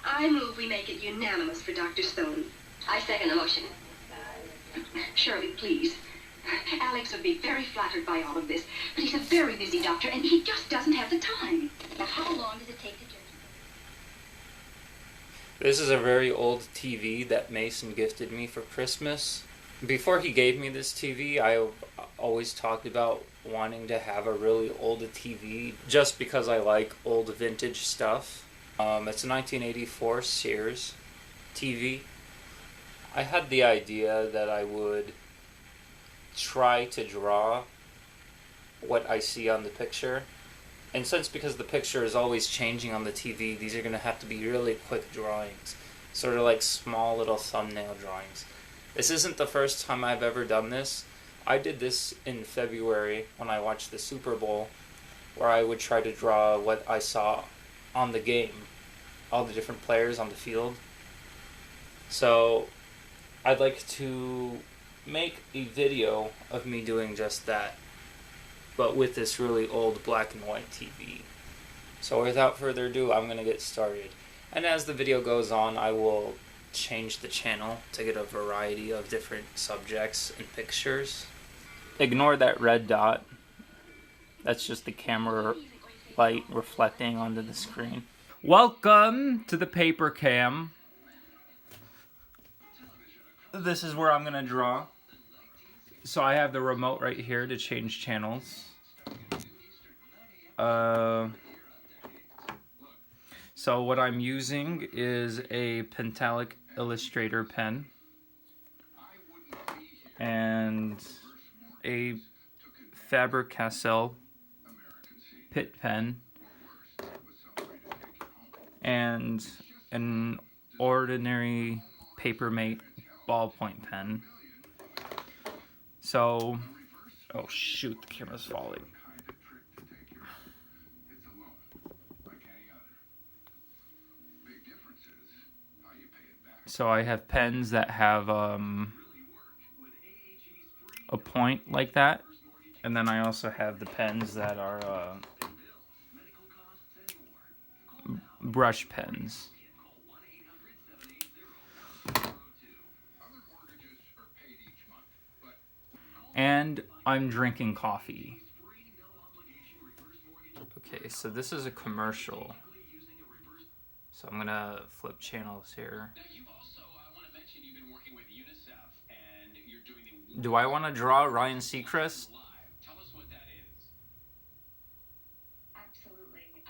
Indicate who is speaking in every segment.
Speaker 1: I move we make it unanimous for Dr. Stone.
Speaker 2: I second the motion.
Speaker 1: Shirley, please. Alex would be very flattered by all of this, but he's a very busy doctor, and he just doesn't have the time.
Speaker 2: Now, how long does it take to do?
Speaker 3: This is a very old TV that Mason gifted me for Christmas. Before he gave me this TV, I always talked about wanting to have a really old TV just because I like old vintage stuff. It's a 1984 Sears TV. I had the idea that I would try to draw what I see on the picture. And because the picture is always changing on the TV, these are going to have to be really quick drawings. Sort of like small little thumbnail drawings. This isn't the first time I've ever done this. I did this in February when I watched the Super Bowl, where I would try to draw what I saw on the game. All the different players on the field. So I'd like to make a video of me doing just that, but with this really old black and white TV. So without further ado, I'm going to get started. And as the video goes on, I will change the channel to get a variety of different subjects and pictures. Ignore that red dot. That's just the camera light reflecting onto the screen. Welcome to the paper cam. This is where I'm going to draw. So I have the remote right here to change channels. So what I'm using is a Pentalic Illustrator pen and a Faber-Castell Pitt pen and an ordinary Papermate ballpoint pen. So, oh shoot, the camera's falling. So I have pens that have a point like that, and then I also have the pens that are brush pens. And I'm drinking coffee. Okay, so this is a commercial. So I'm gonna flip channels here. Do I want to draw Ryan Seacrest?
Speaker 1: Absolutely.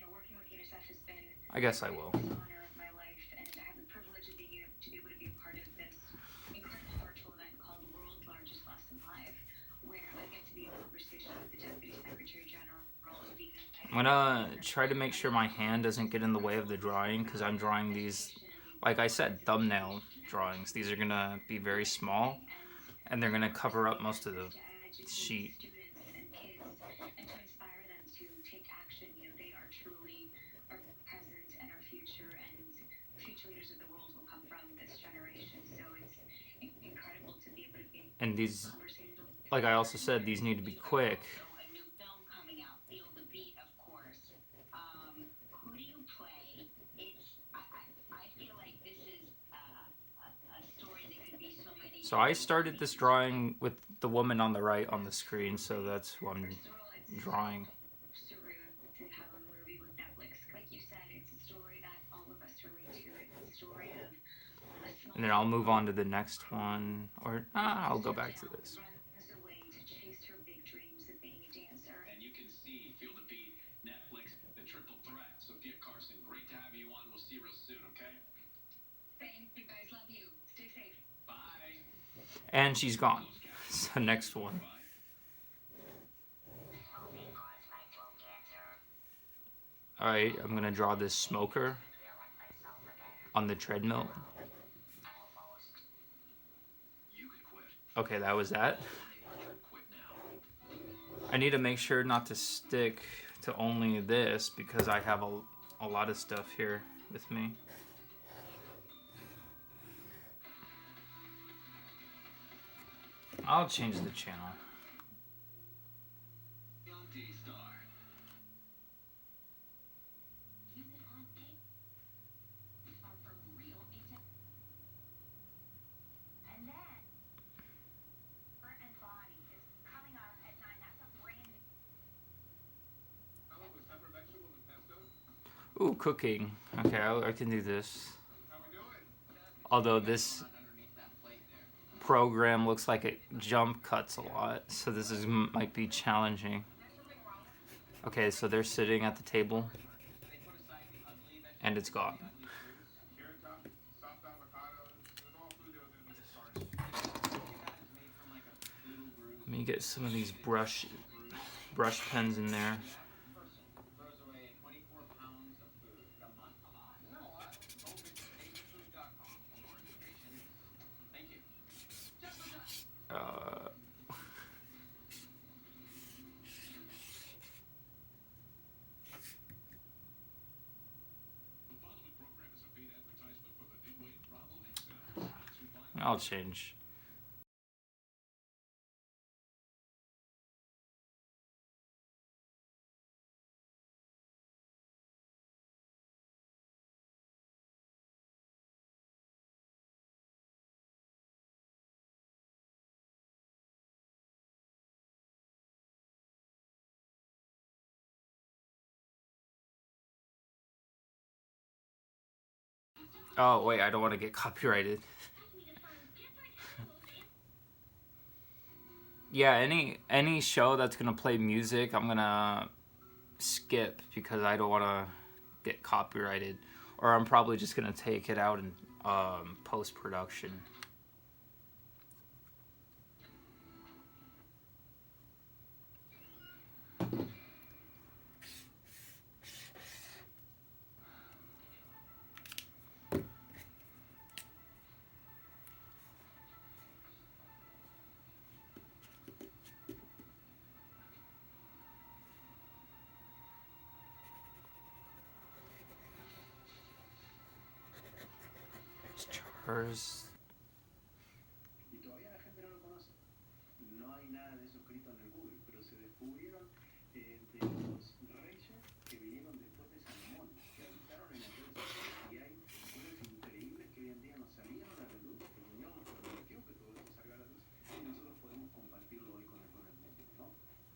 Speaker 1: Working with UNICEF has been
Speaker 3: I guess I will.
Speaker 1: an honor of my life, and I have the privilege of being able to be a part of this incredible virtual event called World's Largest Lesson Live, where I get to be in conversation with the Deputy Secretary General of the United States.
Speaker 3: I'm gonna try to make sure my hand doesn't get in the way of the drawing, because I'm drawing these, like I said, thumbnail drawings. These are gonna be very small, and they're gonna cover up most of the sheet. And these, like I also said, these need to be quick. So I started this drawing with the woman on the right on the screen, so that's who I'm drawing. And then I'll move on to the next one, or I'll go back to this. And she's gone. So next one. Alright, I'm gonna draw this smoker on the treadmill. Okay, that was that. I need to make sure not to stick to only this because I have a lot of stuff here with me. I'll change the channel. Ooh, cooking. Okay, I can do this. Although this program looks like it jump cuts a lot, so this is might be challenging. Okay, so they're sitting at the table, and it's gone. Let me get some of these brush pens in there. Uh, I'll change. Oh wait, I don't want to get copyrighted. Yeah, any show that's gonna play music, I'm gonna skip because I don't want to get copyrighted, or I'm probably just gonna take it out in post production. Chars.
Speaker 4: Y todavía la gente no lo conoce. No hay nada de eso escrito en el Google, pero se descubrieron de los reyes que vinieron después de Salomón, que habitaron en aquel sitio. Y hay cosas increíbles que hoy en día no salieron a la luz. El Señor nos prometió que todo esto salga a la luz y nosotros podemos compartirlo hoy con el mundo, ¿no?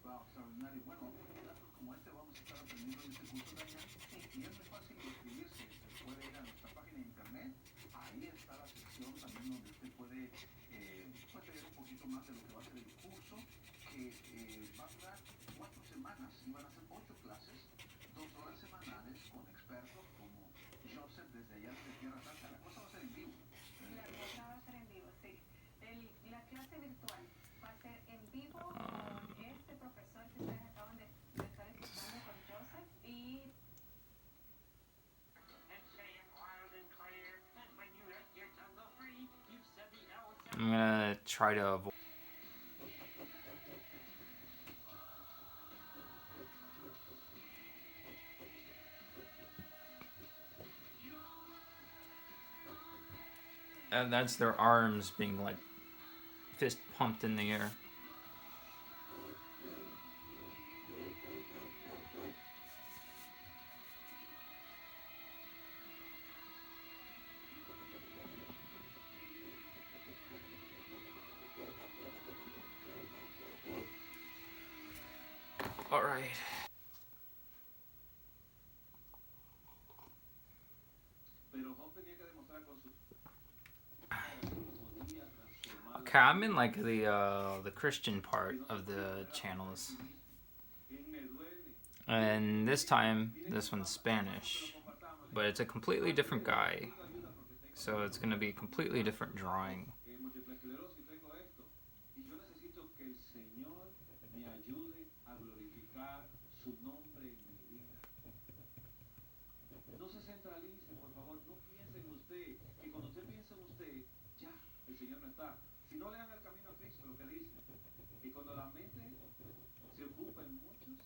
Speaker 4: Wow, extraordinario. Bueno, datos como este vamos a estar aprendiendo en este curso también. Y es muy fácil inscribirse. Se puede ir a nuestra página de internet. Ahí está la sección también donde usted puede leer un poquito más de lo que va a ser el curso, que va a durar 4 semanas y van a ser 8 clases, 2 horas semanales con expertos como Joseph desde allá desde Tierra Santa. La cosa va a ser en vivo.
Speaker 1: La cosa va a ser en vivo, sí. La clase virtual va a ser en vivo con este profesor que ustedes acaban de estar escuchando con Joseph y
Speaker 3: I'm gonna try to avoid. And that's their arms being like fist pumped in the air. All right. Okay, I'm in like the Christian part of the channels, and this time this one's Spanish, but it's a completely different guy, so it's gonna be a completely different drawing.
Speaker 4: No se centralice, por favor, no piense en usted, que cuando usted piensa en usted, ya, el Señor no está. Si no le dan el camino a Cristo, lo que dice, que cuando la mente se ocupa en muchos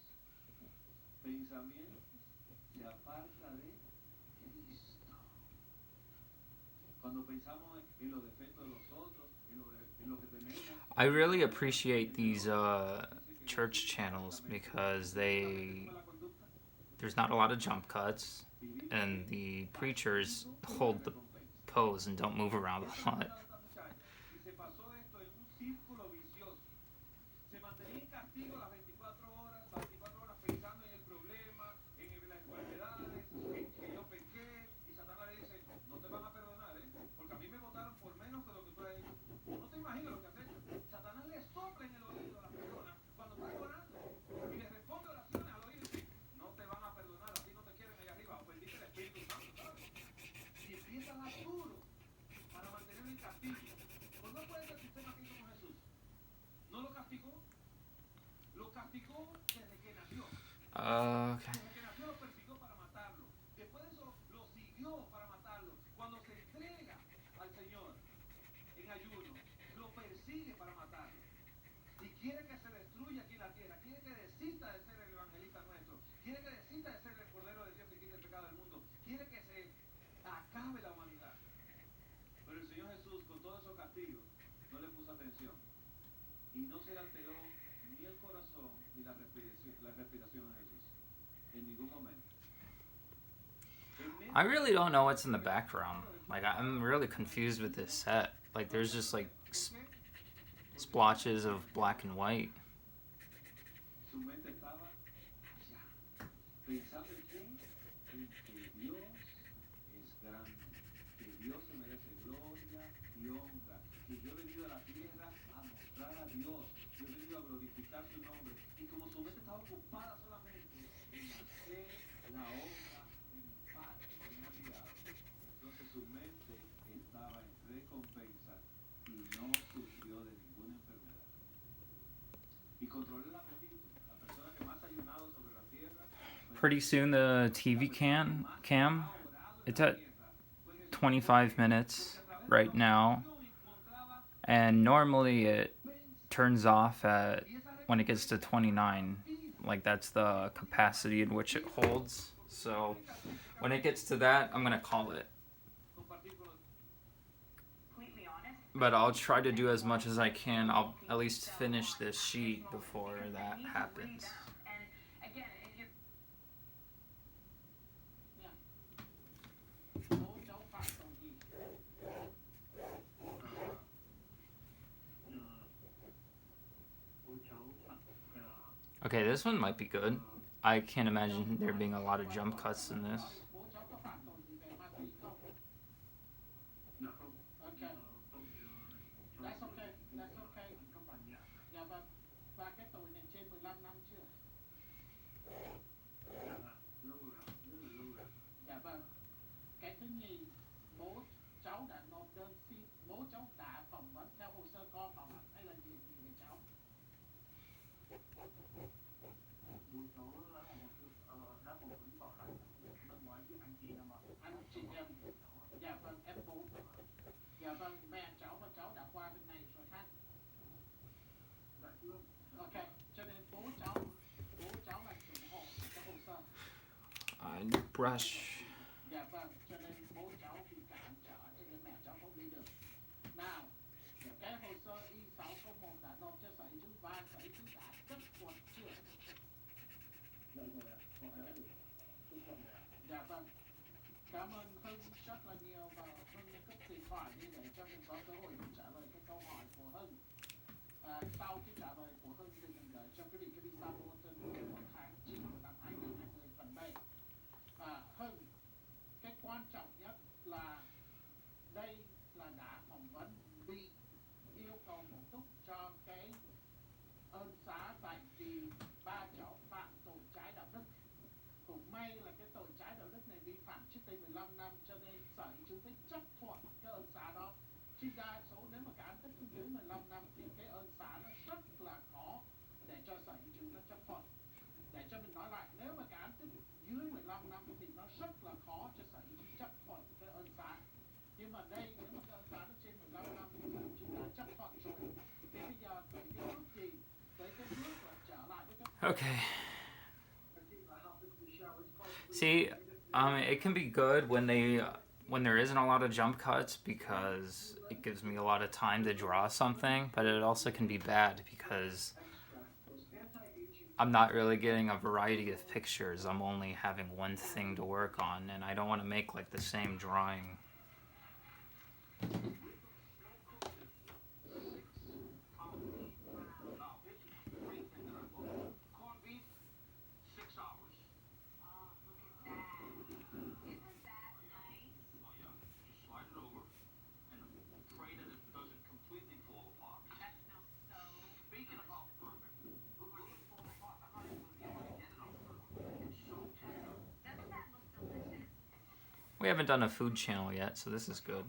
Speaker 4: pensamientos, se aparta de Cristo. Cuando pensamos en los defectos de los otros, en lo que tenemos.
Speaker 3: I really appreciate these church channels because there's not a lot of jump cuts, and the preachers hold the pose and don't move around a lot. Okay.
Speaker 4: Pero el Señor Jesús, con todos esos castigos, no le puso atención. Y no se le alteró ni el corazón ni la respiración de Jesús. En ningún momento.
Speaker 3: I really don't know what's in the background. Like, I'm really confused with this set. Like, there's just like splotches of black and white.
Speaker 4: Su mente estaba allá, pensando en quién, en que Dios es grande, que Dios se merece gloria y honra, que yo he venido a la tierra a mostrar a Dios, yo he venido a glorificar su nombre, y como su mente estaba ocupada solamente en hacer la obra de mi Padre que me ha enviado, entonces su mente estaba en recompensa y no sufrió de ninguna enfermedad. Y controló el apetito. La persona que más ha ayunado sobre la tierra.
Speaker 3: Pretty soon the TV cam, it's at 25 minutes right now, and normally it turns off at when it gets to 29. Like, that's the capacity in which it holds. So when it gets to that, I'm gonna call it. But I'll try to do as much as I can. I'll at least finish this sheet before that happens. Okay, this one might be good. I can't imagine there being a lot of jump cuts in this. Brush.
Speaker 4: Cảm ơn Hưng rất là nhiều và Hưng đã cất điện thoại đi để cho mình có cơ hội mình trả lời cái câu hỏi của Hưng. Sau khi trả lời của Hưng thì mình gửi cho quý vị cái visa bulletin của tháng 9 năm 2020 phần B. Hưng, cái quan trọng nhất là đây là đã phỏng vấn bị yêu cầu bổ túc cho cái ơn xá tại vì ba cháu phạm tội trái đạo đức. Cũng may là cái tội trái đạo đức này vi phạm trước đây 15 năm cho nên Sở Hữu Chủ tịch chấp thuận cái ơn xá đó. Khi đa số nếu mà cái án tích dưới 15 năm thì cái ơn xá nó rất là khó để cho Sở Hữu Chủ tịch chấp thuận. Để cho mình nói lại, nếu mà cái án tích dưới 15 năm thì nó rất là khó cho Sở Hữu Chủ chấp thuận cái ơn xá. Nhưng mà đây nếu mà cái ơn xá nó trên 15 năm thì Sở Hữu Chủ đã chấp thuận rồi. Thì bây giờ tới cái bước gì? Tới cái bước là trở lại với các...
Speaker 3: Okay. See, it can be good when there isn't a lot of jump cuts because it gives me a lot of time to draw something, but it also can be bad because I'm not really getting a variety of pictures. I'm only having one thing to work on, and I don't want to make like the same drawing. We haven't done a food channel yet, so this is good.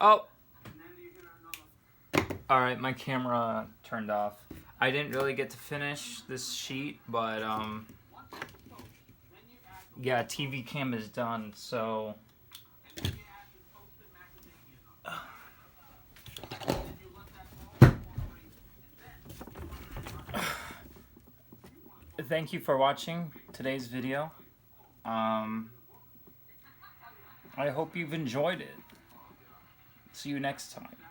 Speaker 3: Oh! Alright, my camera turned off. I didn't really get to finish this sheet, but, yeah, TV cam is done, so... Thank you for watching today's video. I hope you've enjoyed it. See you next time.